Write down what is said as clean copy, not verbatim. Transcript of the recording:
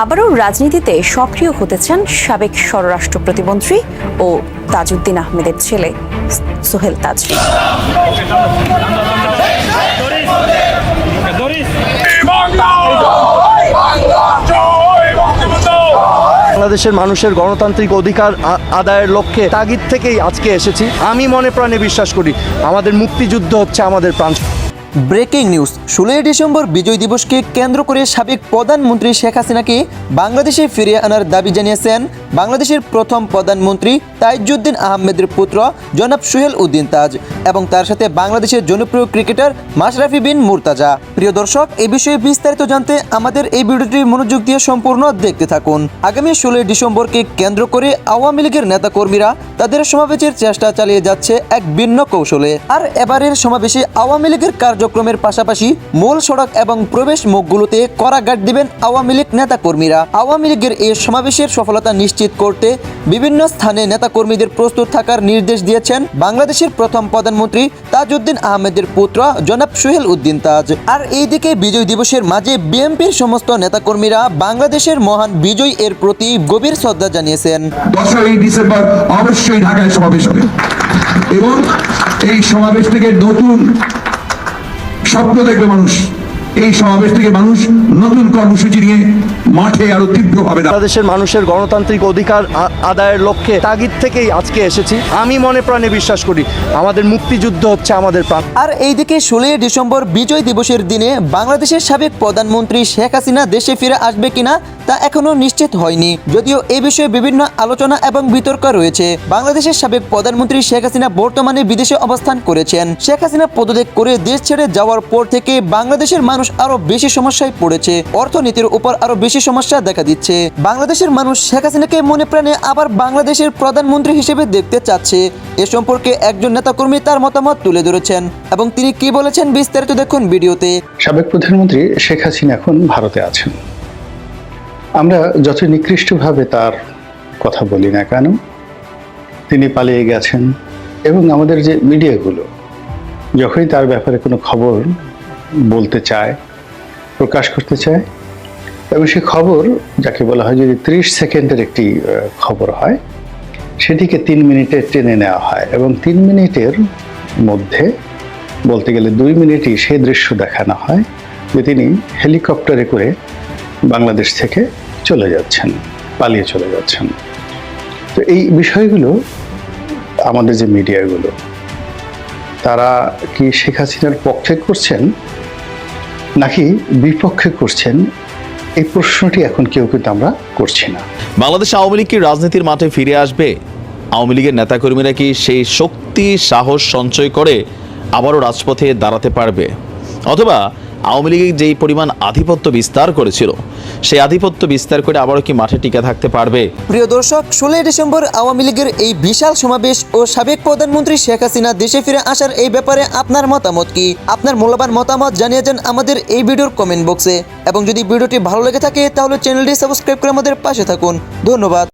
আবারও রাজনীতিতে সক্রিয় হতেছেন সাবেক স্বরাষ্ট্র প্রতিমন্ত্রী ও তাজউদ্দিন আহমেদের ছেলে সোহেল তাজ। বাংলাদেশের মানুষের গণতান্ত্রিক অধিকার আদায়ের লক্ষ্যে তাগিদ থেকেই আজকে এসেছি। আমি মনে প্রাণে বিশ্বাস করি আমাদের মুক্তিযুদ্ধ হচ্ছে আমাদের প্রাণ। ব্রেকিং নিউজ 16 ডিসেম্বর বিজয় দিবসকে কেন্দ্র করে সাবেক প্রধানমন্ত্রী শেখ হাসিনাকে বাংলাদেশে ফিরিয়ে আনার দাবি জানিয়েছেন বাংলাদেশের প্রথম প্রধানমন্ত্রী তাজউদ্দিন আহমেদের পুত্র জনাব সোহেল উদ্দিন তাজ এবং তার সাথে বাংলাদেশের জনপ্রিয় ক্রিকেটার মাশরাফি বিন মুর্তাজা। প্রিয় দর্শক, এই বিষয়ে বিস্তারিত জানতে আমাদের এই ভিডিওটি মনোযোগ দিয়ে সম্পূর্ণ দেখতে থাকুন। আগামী 16 ডিসেম্বরকে কেন্দ্র করে আওয়ামী লীগের নেতাকর্মীরা তাদের সমাবেশের চেষ্টা চালিয়ে যাচ্ছে এক ভিন্ন কৌশলে। আর এবারের সমাবেশে আওয়ামী লীগের কার্যক্রমের পাশাপাশি মূল সড়ক এবং প্রবেশ মুখগুলোতে কড়া গার্ড দিবেন আওয়ামী লীগ নেতাকর্মীরা। আওয়ামী লীগের এই সমাবেশের সফলতা নিশ্চিত করতে বিভিন্ন স্থানে নেতাকর্মীদের প্রস্তুত থাকার নির্দেশ দিয়েছেন বাংলাদেশের প্রথম প্রধানমন্ত্রী তাজউদ্দিন আহমেদের পুত্র জনাব সোহেল উদ্দিন তাজ। আর এইদিকে বিজয় দিবসের মাঝে বিএনপির সমস্ত নেতাকর্মীরা বাংলাদেশের মহান বিজয় এর প্রতি গভীর শ্রদ্ধা জানিয়েছেন। 10ই ডিসেম্বর অবশ্যই ঢাকায় সমাবেশ হবে এবং এই সমাবেশ থেকে নতুন স্বপ্ন দেখবে মানুষ। এই সমাবেশ থেকে মানুষ নতুন কর্মসূচি নিয়ে মাঠে আরো তীব্রভাবে বাংলাদেশের মানুষের গণতান্ত্রিক অধিকার আদায়ের লক্ষ্যে তাগিদ থেকেই আজকে এসেছি। আমি মনে প্রাণে বিশ্বাস করি আমাদের মুক্তিযুদ্ধ হচ্ছে আমাদের প্রাণ। আর এইদিকে 16 ডিসেম্বর বিজয় দিবসের দিনে বাংলাদেশের সাবেক প্রধানমন্ত্রী শেখ হাসিনা দেশে ফিরে আসবে কিনা তা এখনো নিশ্চিত হয়নি, যদিও এই বিষয়ে বিভিন্ন আলোচনা এবং বিতর্ক রয়েছে। বাংলাদেশের সাবেক প্রধানমন্ত্রী শেখ হাসিনা বর্তমানে বিদেশে অবস্থান করেছেন। শেখ হাসিনা পদত্যাগ করে দেশ ছেড়ে যাওয়ার পর থেকে বাংলাদেশের মানুষ আরো বেশি সমস্যায় পড়েছে। অর্থনীতির উপর আরো বেশি সমস্যা দেখা দিচ্ছে। বাংলাদেশের মানুষ শেখ হাসিনাকে মনে প্রাণে আবার বাংলাদেশের প্রধানমন্ত্রী হিসেবে দেখতে চাচ্ছে। এ সম্পর্কে একজন নেতাকর্মী তার মতামত তুলে ধরেছেন এবং তিনি কি বলেছেন বিস্তারিত দেখুন ভিডিওতে। সাবেক প্রধানমন্ত্রী শেখ হাসিনা এখন ভারতে আছেন। আমরা যত নিকৃষ্টভাবে তার কথা বলি না কেন, তিনি পালিয়ে গেছেন এবং আমাদের যে মিডিয়াগুলো যখনই তার ব্যাপারে কোনো খবর বলতে চায়, প্রকাশ করতে চায় এবং সে খবর যাকে বলা হয় যদি 30 সেকেন্ডের একটি খবর হয় সেটিকে 3 মিনিটে টেনে নেওয়া হয় এবং 3 মিনিটের মধ্যে বলতে গেলে 2 মিনিটই সেই দৃশ্য দেখানো হয় যে তিনি হেলিকপ্টারে করে বাংলাদেশ থেকে চলে যাচ্ছেন, পালিয়ে চলে যাচ্ছেন। তো এই বিষয়গুলো আমাদের যে মিডিয়াগুলো তারা কি শেখ হাসিনার পক্ষে করছেন নাকি বিপক্ষে করছেন, এই প্রশ্নটি এখন কেউ কিন্তু আমরা করছি না। বাংলাদেশ আওয়ামী লীগ কি রাজনীতির মাঠে ফিরে আসবে? আওয়ামী লীগের নেতাকর্মীরা কি সেই শক্তি সাহস সঞ্চয় করে আবারও রাজপথে দাঁড়াতে পারবে, অথবা আওয়ামী লীগ যেই পরিমাণ আধিপত্য বিস্তার করেছিল সেই আধিপত্য বিস্তার করে আবারও কি মাঠে টিকে থাকতে পারবে? প্রিয় দর্শক, 16 ডিসেম্বর আওয়ামী লীগের এই বিশাল সমাবেশ ও সাবেক প্রধানমন্ত্রী শেখ হাসিনা দেশে ফিরে আসার এই ব্যাপারে আপনার মতামত কি? আপনার মূল্যবান মতামত জানিয়ে যান আমাদের এই ভিডিওর কমেন্ট বক্সে এবং যদি ভিডিওটি ভালো লেগে থাকে তাহলে চ্যানেলটি সাবস্ক্রাইব করে আমাদের পাশে থাকুন। ধন্যবাদ।